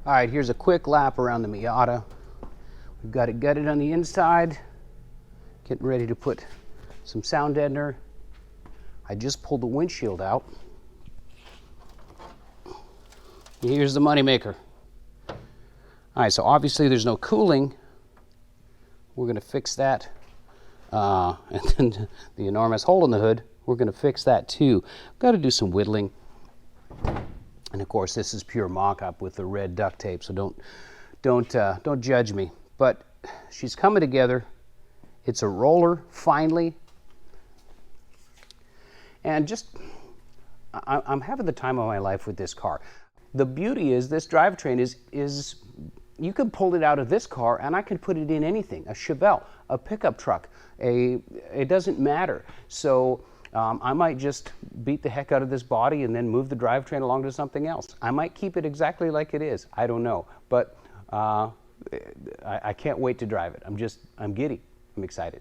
All right, here's a quick lap around the Miata. We've got it gutted on the inside. Getting ready to put some sound deadener. I just pulled the windshield out. Here's the moneymaker. All right, so obviously there's no cooling. We're going to fix that. And then the enormous hole in the hood, we're going to fix that too. Got to do some whittling. And of course, this is pure mock-up with the red duct tape, so don't judge me. But she's coming together. It's a roller, finally. And just, I'm having the time of my life with this car. The beauty is this drivetrain is you could pull it out of this car and I could put it in anything, a Chevelle, a pickup truck, it doesn't matter. So I might just beat the heck out of this body and then move the drivetrain along to something else. I might keep it exactly like it is. I don't know. But I can't wait to drive it. I'm giddy. I'm excited.